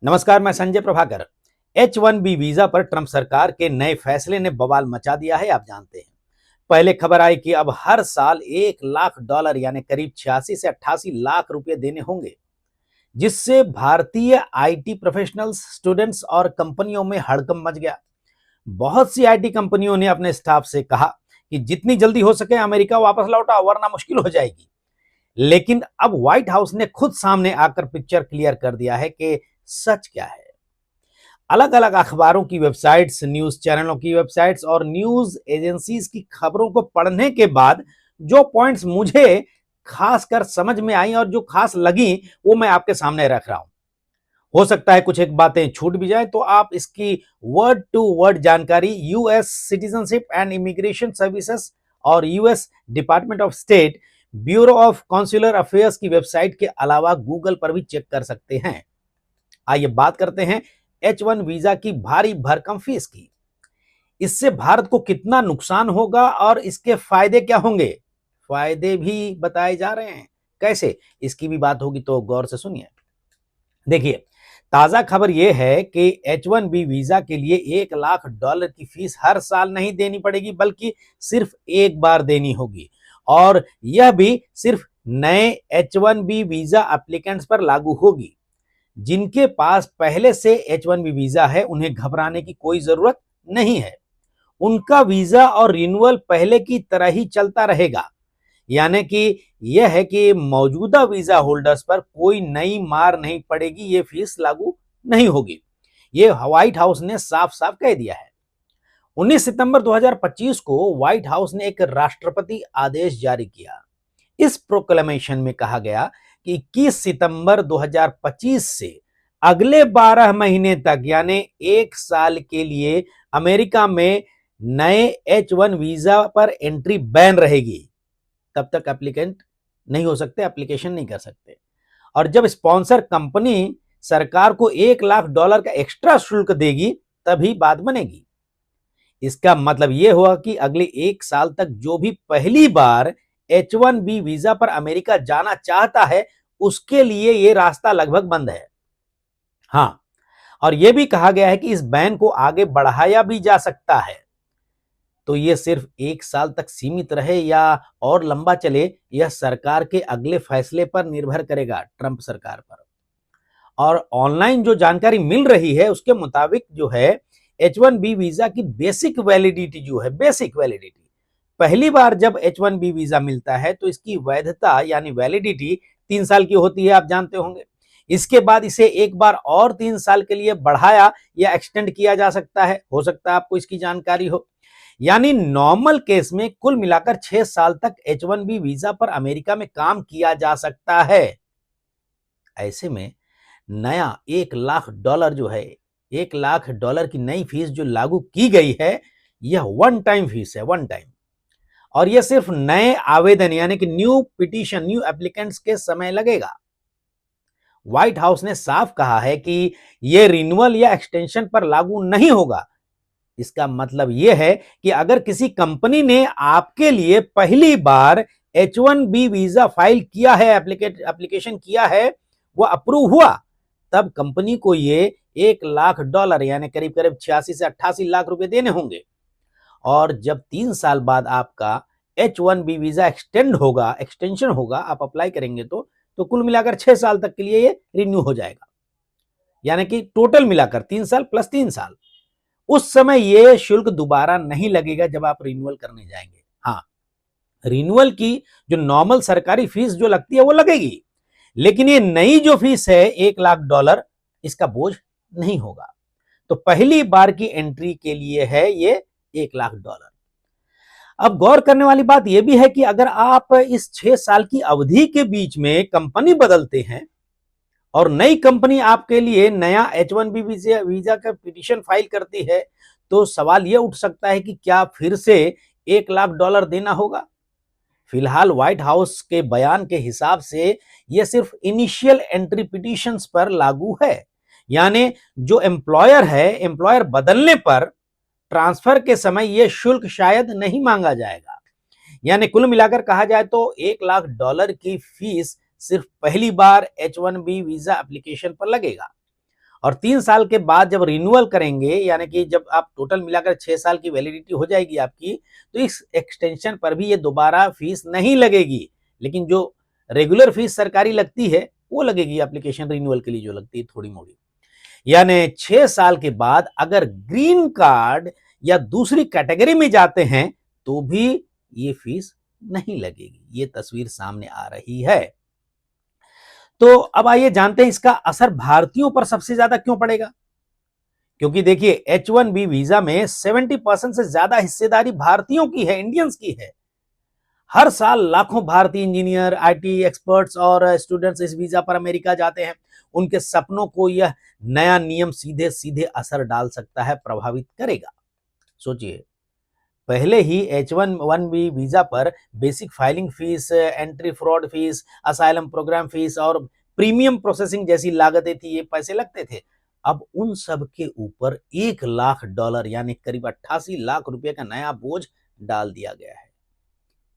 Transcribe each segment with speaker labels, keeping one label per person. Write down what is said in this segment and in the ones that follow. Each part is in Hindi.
Speaker 1: नमस्कार, मैं संजय प्रभाकर। H1B वीजा पर ट्रंप सरकार के नए फैसले ने बवाल मचा दिया है, आप जानते हैं। पहले खबर आई कि अब हर साल $1 लाख यानी करीब 86 से 88 लाख रुपए देने होंगे, जिससे भारतीय आईटी प्रोफेशनल्स, स्टूडेंट्स और कंपनियों में हड़कंप मच गया। बहुत सी आईटी कंपनियों ने अपने स्टाफ से कहा कि जितनी जल्दी हो सके अमेरिका वापस लौटाओ, वरना मुश्किल हो जाएगी। लेकिन अब व्हाइट हाउस ने खुद सामने आकर पिक्चर क्लियर कर दिया है कि सच क्या है। अलग अलग अखबारों की वेबसाइट्स, न्यूज चैनलों की वेबसाइट्स और न्यूज एजेंसीज की खबरों को पढ़ने के बाद जो पॉइंट्स मुझे खासकर समझ में आई और जो खास लगी, वो मैं आपके सामने रख रहा हूं। हो सकता है कुछ एक बातें छूट भी जाए, तो आप इसकी वर्ड टू वर्ड जानकारी US citizenship and immigration services और US department of state, bureau of consular affairs की वेबसाइट के अलावा गूगल पर भी चेक कर सकते हैं। आइए बात करते हैं H1 वीजा की भारी भरकम फीस की। इससे भारत को कितना नुकसान होगा और इसके फायदे क्या होंगे? फायदे भी बताए जा रहे हैं। कैसे? इसकी भी बात होगी, तो गौर से सुनिए। देखिए, ताजा खबर यह है कि H1B वीजा के लिए $1 लाख की फीस हर साल नहीं देनी पड़ेगी, बल्कि सिर्फ एक बार देनी होगी। और यह भी सिर्फ नए H1B वीजा एप्लीकेंट्स पर लागू होगी। जिनके पास पहले से H1B वीजा है, उन्हें घबराने की कोई जरूरत नहीं है। उनका वीजा और रिन्यूअल पहले की तरह ही चलता रहेगा। यानी कि यह है कि मौजूदा वीजा होल्डर्स पर कोई नई मार नहीं पड़ेगी, ये फीस लागू नहीं होगी। ये व्हाइट हाउस ने साफ साफ कह दिया है। 19 सितंबर 2025 को व्हाइट हाउस ने एक राष्ट्रपति आदेश जारी किया। इस प्रोक्लेमेशन में कहा गया कि 21 सितंबर 2025 से अगले 12 महीने तक यानी एक साल के लिए अमेरिका में नए H1 वीजा पर एंट्री बैन रहेगी। तब तक एप्लीकेंट नहीं हो सकते, एप्लीकेशन नहीं कर सकते। और जब स्पॉन्सर कंपनी सरकार को $1 लाख का एक्स्ट्रा शुल्क देगी, तभी बात बनेगी। इसका मतलब यह हुआ कि अगले एक साल तक जो भी पहली बार H1B वीजा पर अमेरिका जाना चाहता है, उसके लिए यह रास्ता लगभग बंद है। हां, और यह भी कहा गया है कि इस बैन को आगे बढ़ाया भी जा सकता है। तो यह सिर्फ एक साल तक सीमित रहे या और लंबा चले, यह सरकार के अगले फैसले पर निर्भर करेगा, ट्रंप सरकार पर। और ऑनलाइन जो जानकारी मिल रही है उसके मुताबिक जो है, H1B वीजा की बेसिक वैलिडिटी जो है, बेसिक वैलिडिटी, पहली बार जब H1B वीजा मिलता है तो इसकी वैधता यानी वैलिडिटी 3 साल की होती है, आप जानते होंगे। इसके बाद इसे एक बार और 3 साल के लिए बढ़ाया या एक्सटेंड किया जा सकता है। हो सकता है आपको इसकी जानकारी हो। यानी नॉर्मल केस में कुल मिलाकर 6 साल तक H1B वीजा पर अमेरिका में काम किया जा सकता है। ऐसे में नया $1 लाख जो है, $1 लाख की नई फीस जो लागू की गई है, यह वन टाइम फीस है, वन टाइम। और यह सिर्फ नए आवेदन यानी कि न्यू पिटीशन, न्यू एप्लीकेंट्स के समय लगेगा। व्हाइट हाउस ने साफ कहा है कि यह रिन्यूअल या एक्सटेंशन पर लागू नहीं होगा। इसका मतलब यह है कि अगर किसी कंपनी ने आपके लिए पहली बार H1B वीजा फाइल किया है, एप्लीकेशन किया है, वो अप्रूव हुआ, तब कंपनी को ये $1 लाख यानी करीब करीब 86 से 88 लाख रुपए देने होंगे। और जब 3 साल बाद आपका H1B वीजा एक्सटेंशन होगा, आप अप्लाई करेंगे तो कुल मिलाकर 6 साल तक के लिए ये रिन्यू हो जाएगा। यानी कि टोटल मिलाकर 3 साल प्लस 3 साल। उस समय ये शुल्क दोबारा नहीं लगेगा जब आप रिन्यूअल करने जाएंगे। हाँ, रिन्यूअल की जो नॉर्मल सरकारी फीस जो लगती है वो लगेगी, लेकिन ये नई जो फीस है $1 लाख, इसका बोझ नहीं होगा। तो पहली बार की एंट्री के लिए है ये $1 लाख। अब गौर करने वाली बात यह भी है कि अगर आप इस 6 साल की अवधि के बीच में कंपनी बदलते हैं और नई कंपनी आपके लिए नया H1B वीजा का पिटीशन फाइल करती है, तो सवाल यह उठ सकता है कि क्या फिर से $1 लाख देना होगा। फिलहाल व्हाइट हाउस के बयान के हिसाब से यह सिर्फ इनिशियल एंट्री पिटीशंस पर लागू है। यानी जो एम्प्लॉयर है, एम्प्लॉयर बदलने पर ट्रांसफर के समय यह शुल्क शायद नहीं मांगा जाएगा। यानी कुल मिलाकर कहा जाए तो $1 लाख की फीस सिर्फ पहली बार H1B वीजा एप्लीकेशन पर लगेगा। और 3 साल के बाद जब रिन्यूअल करेंगे, यानी कि जब आप टोटल मिलाकर 6 साल की वैलिडिटी हो जाएगी आपकी, तो इस एक्सटेंशन पर भी ये दोबारा फीस नहीं लगेगी। लेकिन जो रेगुलर फीस सरकारी लगती है वो लगेगी एप्लीकेशन रिन्यूअल के लिए, जो लगती है थोड़ी मोड़ी। यानी 6 साल के बाद अगर ग्रीन कार्ड या दूसरी कैटेगरी में जाते हैं तो भी ये फीस नहीं लगेगी। ये तस्वीर सामने आ रही है। तो अब आइए जानते हैं इसका असर भारतीयों पर सबसे ज्यादा क्यों पड़ेगा। क्योंकि देखिए H1B वीजा में 70% से ज्यादा हिस्सेदारी भारतीयों की है, इंडियंस की है। हर साल लाखों भारतीय इंजीनियर, आईटी एक्सपर्ट्स और स्टूडेंट्स इस वीजा पर अमेरिका जाते हैं। उनके सपनों को यह नया नियम सीधे सीधे असर डाल सकता है, प्रभावित करेगा। सोचिए, पहले ही H1B वीजा पर basic filing fees, entry fraud fees, asylum program fees और प्रीमियम प्रोसेसिंग जैसी लागतें थी, ये पैसे लगते थे। अब उन सब के ऊपर $1 लाख यानी करीब 88 लाख रुपए का नया बोझ डाल दिया गया है।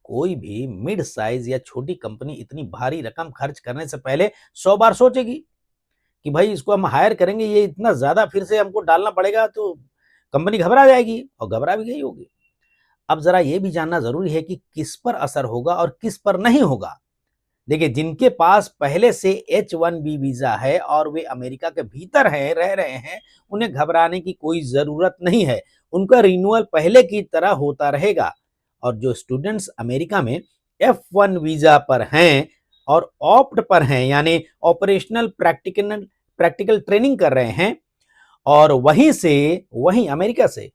Speaker 1: कोई भी मिड साइज या छोटी कंपनी इतनी भारी रकम खर्च करने से पहले 100 बार सोचेगी कि भाई इसको हम हायर करेंगे, ये इतना ज्यादा फिर से हमको डालना पड़ेगा, तो कंपनी घबरा जाएगी, और घबरा भी गई होगी। अब जरा ये भी जानना जरूरी है कि किस पर असर होगा और किस पर नहीं होगा। देखिए, जिनके पास पहले से H1B वीजा है और वे अमेरिका के भीतर हैं, रह रहे हैं, उन्हें घबराने की कोई जरूरत नहीं है। उनका रिन्यूअल पहले की तरह होता रहेगा। और जो स्टूडेंट्स अमेरिका में F1 वीजा पर हैं और ऑप्ट पर हैं, यानी ऑपरेशनल प्रैक्टिकल ट्रेनिंग कर रहे हैं, और वहीं अमेरिका से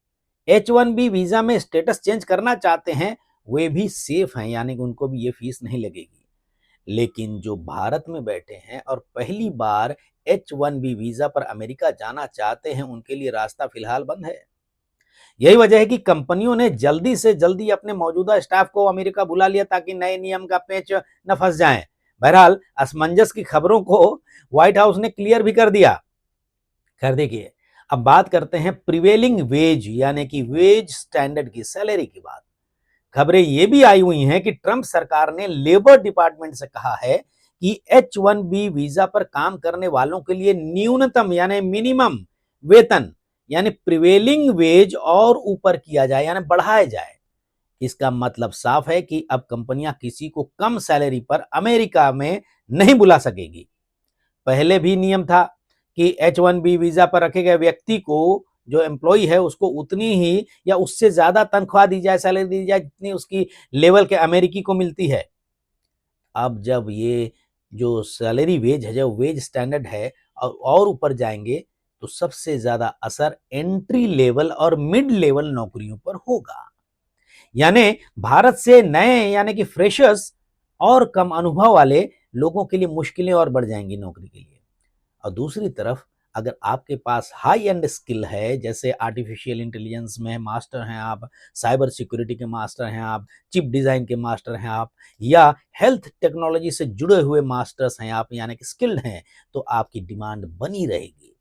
Speaker 1: H1B वीजा में स्टेटस चेंज करना चाहते हैं, वे भी सेफ हैं, यानी कि उनको भी ये फीस नहीं लगेगी। लेकिन जो भारत में बैठे हैं और पहली बार H1B वीजा पर अमेरिका जाना चाहते हैं, उनके लिए रास्ता फिलहाल बंद है। यही वजह है कि कंपनियों ने जल्दी से जल्दी अपने मौजूदा स्टाफ को अमेरिका बुला लिया ताकि नए नियम का पेच न फंस जाए। बहरहाल असमंजस की खबरों को व्हाइट हाउस ने क्लियर भी कर दिया। खैर देखिए, अब बात करते हैं प्रिवेलिंग वेज यानी कि वेज स्टैंडर्ड की, सैलरी की बात। खबरें ये भी आई हुई हैं कि ट्रंप सरकार ने लेबर डिपार्टमेंट से कहा है कि H1B वीजा पर काम करने वालों के लिए न्यूनतम यानी मिनिमम वेतन यानी प्रिवेलिंग वेज और ऊपर किया जाए, यानी बढ़ाया जाए। इसका मतलब साफ है कि अब कंपनियां किसी को कम सैलरी पर अमेरिका में नहीं बुला सकेगी। पहले भी नियम था कि H1B वीजा पर रखे गए व्यक्ति को, जो एम्प्लॉय है, उसको उतनी ही या उससे ज्यादा तनख्वाह दी जाए, सैलरी दी जाए, जितनी उसकी लेवल के अमेरिकी को मिलती है। अब जब ये जो सैलरी वेज है, जो वेज स्टैंडर्ड है, और ऊपर जाएंगे, तो सबसे ज्यादा असर एंट्री लेवल और मिड लेवल नौकरियों पर होगा। यानी भारत से नए यानी कि फ्रेशर्स और कम अनुभव वाले लोगों के लिए मुश्किलें और बढ़ जाएंगी नौकरी के लिए। और दूसरी तरफ अगर आपके पास हाई एंड स्किल है, जैसे आर्टिफिशियल इंटेलिजेंस में मास्टर हैं आप, साइबर सिक्योरिटी के मास्टर हैं आप, चिप डिजाइन के मास्टर हैं आप, या हेल्थ टेक्नोलॉजी से जुड़े हुए मास्टर्स हैं आप, यानी कि स्किल्ड हैं, तो आपकी डिमांड बनी रहेगी।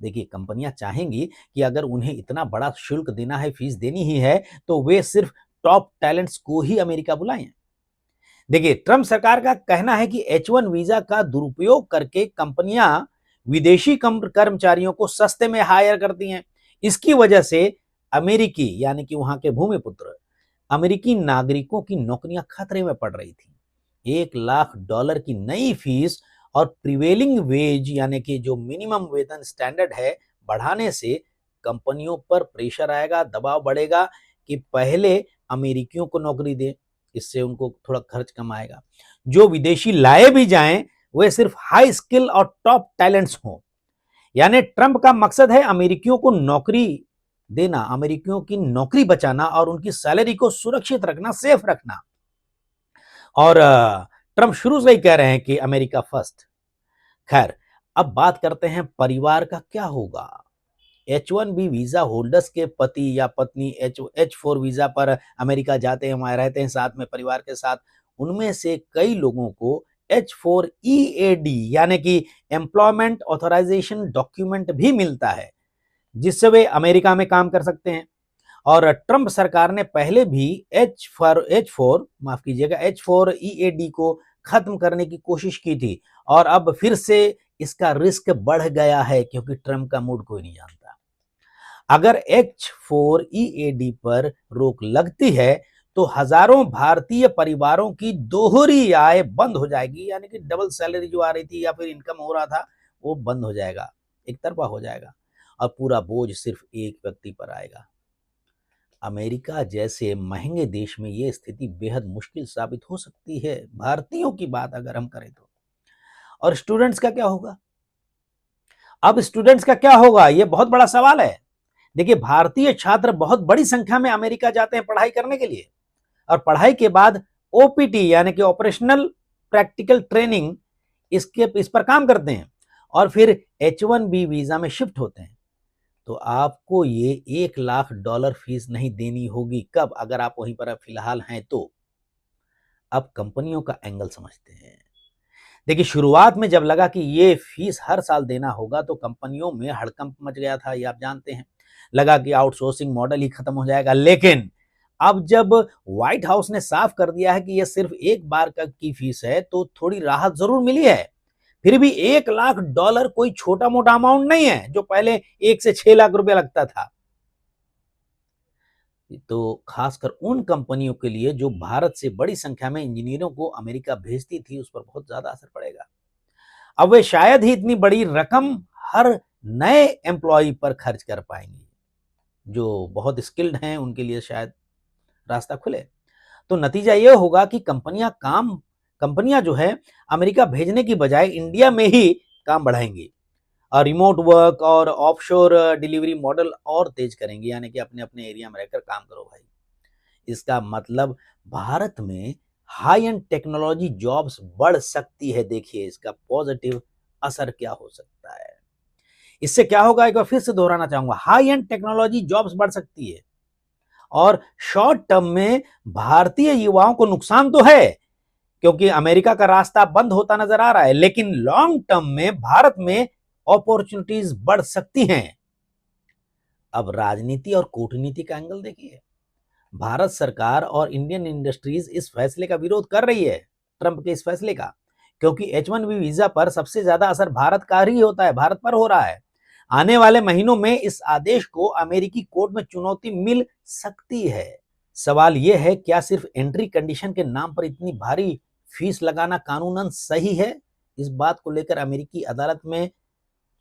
Speaker 1: देखिए, कंपनियां चाहेंगी कि अगर उन्हें इतना बड़ा शुल्क देना है, फीस देनी ही है, तो वे सिर्फ टॉप टैलेंट्स को ही अमेरिका बुलाएं। देखिए, ट्रंप सरकार का कहना है कि H1 वीजा का दुरुपयोग करके कंपनियां विदेशी कर्मचारियों को सस्ते में हायर करती हैं। इसकी वजह से अमेरिकी यानी कि वहां के भूमिपुत्र अमेरिकी नागरिकों की नौकरियां खतरे में पड़ रही थी। $1 लाख की नई फीस और प्रिवेलिंग वेज यानी कि जो मिनिमम वेतन स्टैंडर्ड है, बढ़ाने से कंपनियों पर प्रेशर आएगा, दबाव बढ़ेगा कि पहले अमेरिकियों को नौकरी दे, इससे उनको थोड़ा खर्च कम आएगा। जो विदेशी लाए भी जाएं, वे सिर्फ हाई स्किल और टॉप टैलेंट्स हों। यानी ट्रंप का मकसद है अमेरिकियों को नौकरी देना, अमेरिकियों की नौकरी बचाना और उनकी सैलरी को सुरक्षित रखना, सेफ रखना। और ट्रंप शुरू से ही कह रहे हैं कि अमेरिका फर्स्ट। खैर, अब बात करते हैं परिवार का क्या होगा। H1B वीजा होल्डर्स के पति या पत्नी H4 वीजा पर अमेरिका जाते हैं, वहां रहते हैं साथ में परिवार के साथ। उनमें से कई लोगों को H4 EAD यानी कि एम्प्लॉयमेंट ऑथराइजेशन डॉक्यूमेंट भी मिलता है, जिससे वे अमेरिका में काम कर सकते हैं। और ट्रंप सरकार ने पहले भी H4 EAD को खत्म करने की कोशिश की थी, और अब फिर से इसका रिस्क बढ़ गया है क्योंकि ट्रंप का मूड कोई नहीं जानता। अगर H4EAD पर रोक लगती है तो हजारों भारतीय परिवारों की दोहरी आय बंद हो जाएगी, यानी कि डबल सैलरी जो आ रही थी या फिर इनकम हो रहा था वो बंद हो जाएगा, एक तरफा हो जाएगा और पूरा बोझ सिर्फ एक व्यक्ति पर आएगा। अमेरिका जैसे महंगे देश में यह स्थिति बेहद मुश्किल साबित हो सकती है। भारतीयों की बात अगर हम करें तो, और स्टूडेंट्स का क्या होगा? अब स्टूडेंट्स का क्या होगा, यह बहुत बड़ा सवाल है। देखिए, भारतीय छात्र बहुत बड़ी संख्या में अमेरिका जाते हैं पढ़ाई करने के लिए और पढ़ाई के बाद ओपीटी यानी कि ऑपरेशनल प्रैक्टिकल ट्रेनिंग इस पर काम करते हैं और फिर H1B वीजा में शिफ्ट होते हैं। तो आपको ये $1 लाख फीस नहीं देनी होगी। कब? अगर आप वहीं पर फिलहाल हैं तो। अब कंपनियों का एंगल समझते हैं। देखिए, शुरुआत में जब लगा कि ये फीस हर साल देना होगा तो कंपनियों में हड़कंप मच गया था, ये आप जानते हैं। लगा कि आउटसोर्सिंग मॉडल ही खत्म हो जाएगा। लेकिन अब जब व्हाइट हाउस ने साफ कर दिया है कि यह सिर्फ एक बार की फीस है तो थोड़ी राहत जरूर मिली है। फिर भी $1 लाख कोई छोटा मोटा अमाउंट नहीं है जो पहले 1 से 6 लाख रुपया लगता था। तो खासकर उन कंपनियों के लिए जो भारत से बड़ी संख्या में इंजीनियरों को अमेरिका भेजती थी, उस पर बहुत ज्यादा असर पड़ेगा। अब वे शायद ही इतनी बड़ी रकम हर नए एम्प्लॉय पर खर्च कर पाएंगे। जो बहुत स्किल्ड हैं उनके लिए शायद रास्ता खुले। तो नतीजा यह होगा कि कंपनियां जो है अमेरिका भेजने की बजाय इंडिया में ही काम बढ़ाएंगी और रिमोट वर्क और ऑफशोर डिलीवरी मॉडल और तेज करेंगे, यानी कि अपने अपने एरिया में रहकर काम करो भाई। इसका मतलब भारत में हाई एंड टेक्नोलॉजी जॉब्स बढ़ सकती है। देखिए इसका पॉजिटिव असर क्या हो सकता है। इससे क्या होगा, एक बार फिर से दोहराना चाहूंगा, हाई एंड टेक्नोलॉजी जॉब्स बढ़ सकती है और शॉर्ट टर्म में भारतीय युवाओं को नुकसान तो है क्योंकि अमेरिका का रास्ता बंद होता नजर आ रहा है, लेकिन लॉन्ग टर्म में भारत में अपॉर्चुनिटीज बढ़ सकती हैं। अब राजनीति और कूटनीति का एंगल देखिए। भारत सरकार और इंडियन इंडस्ट्रीज इस फैसले का विरोध कर रही है, ट्रंप के इस फैसले का, क्योंकि H1B वीजा पर सबसे ज्यादा असर भारत का ही होता है, भारत पर हो रहा है। आने वाले महीनों में इस आदेश को अमेरिकी कोर्ट में चुनौती मिल सकती है। सवाल यह है, क्या सिर्फ एंट्री कंडीशन के नाम पर इतनी भारी फीस लगाना कानूनन सही है? इस बात को लेकर अमेरिकी अदालत में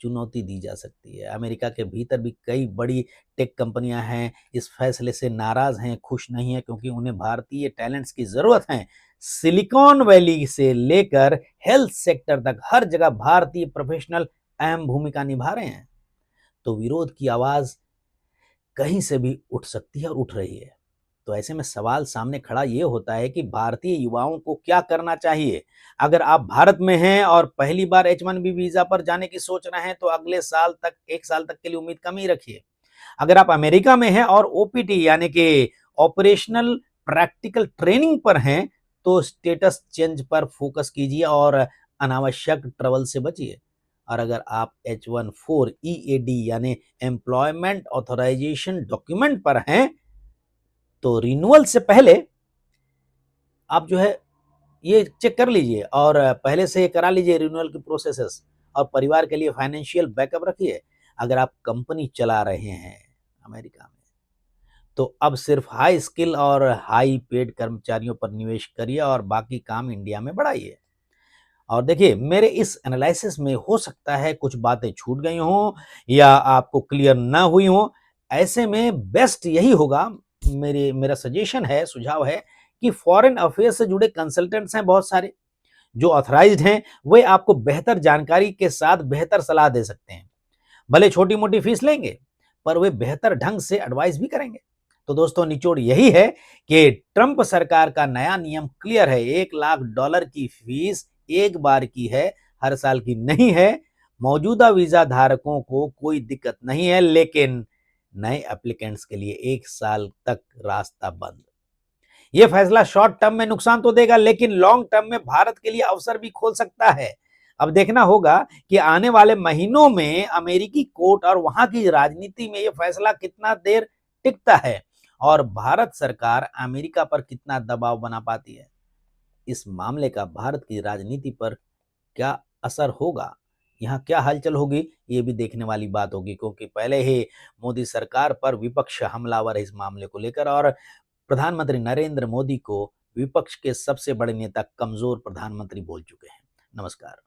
Speaker 1: चुनौती दी जा सकती है। अमेरिका के भीतर भी कई बड़ी टेक कंपनियां हैं, इस फैसले से नाराज हैं, खुश नहीं है, क्योंकि उन्हें भारतीय टैलेंट्स की जरूरत है। सिलिकॉन वैली से लेकर हेल्थ सेक्टर तक हर जगह भारतीय प्रोफेशनल अहम भूमिका निभा रहे हैं। तो विरोध की आवाज कहीं से भी उठ सकती है और उठ रही है। तो ऐसे में सवाल सामने खड़ा ये होता है कि भारतीय युवाओं को क्या करना चाहिए। अगर आप भारत में हैं और पहली बार H1B वीजा पर जाने की सोच रहे हैं तो अगले साल तक, 1 साल तक के लिए उम्मीद कम ही रखिए। अगर आप अमेरिका में हैं और ओपीटी यानी कि ऑपरेशनल प्रैक्टिकल ट्रेनिंग पर हैं तो स्टेटस चेंज पर फोकस कीजिए और अनावश्यक ट्रैवल से बचिए। और अगर आप H14EAD यानी एम्प्लॉयमेंट ऑथराइजेशन डॉक्यूमेंट पर हैं तो रिन्यूअल से पहले आप जो है ये चेक कर लीजिए और पहले से करा लीजिए रिन्यूअल की प्रोसेसेस और परिवार के लिए फाइनेंशियल बैकअप रखिए। अगर आप कंपनी चला रहे हैं अमेरिका में तो अब सिर्फ हाई स्किल और हाई पेड कर्मचारियों पर निवेश करिए और बाकी काम इंडिया में बढ़ाइए। और देखिए, मेरे इस एनालिसिस में हो सकता है कुछ बातें छूट गई हों या आपको क्लियर ना हुई हों। ऐसे में बेस्ट यही होगा, मेरा सजेशन है, सुझाव है कि फॉरेन अफेयर्स से जुड़े कंसल्टेंट्स हैं बहुत सारे जो ऑथराइज्ड हैं, वे आपको बेहतर जानकारी के साथ बेहतर सलाह दे सकते हैं। भले छोटी मोटी फीस लेंगे पर वे बेहतर ढंग से एडवाइस भी करेंगे। तो दोस्तों, निचोड़ यही है कि ट्रंप सरकार का नया नियम क्लियर है। $1 लाख की फीस एक बार की है, हर साल की नहीं है। मौजूदा वीजा धारकों को कोई दिक्कत नहीं है, लेकिन नए एप्लीकेंट्स के लिए 1 साल तक रास्ता बंद। यह फैसला शॉर्ट टर्म में नुकसान तो देगा, लेकिन लॉन्ग टर्म में भारत के लिए अवसर भी खोल सकता है। अब देखना होगा कि आने वाले महीनों में अमेरिकी कोर्ट और वहां की राजनीति में यह फैसला कितना देर टिकता है और भारत सरकार अमेरिका पर कितना दबाव बना पाती है। इस मामले का भारत की राजनीति पर क्या असर होगा, यहाँ क्या हलचल होगी ये भी देखने वाली बात होगी, क्योंकि पहले ही मोदी सरकार पर विपक्ष हमलावर है इस मामले को लेकर, और प्रधानमंत्री नरेंद्र मोदी को विपक्ष के सबसे बड़े नेता कमजोर प्रधानमंत्री बोल चुके हैं। नमस्कार।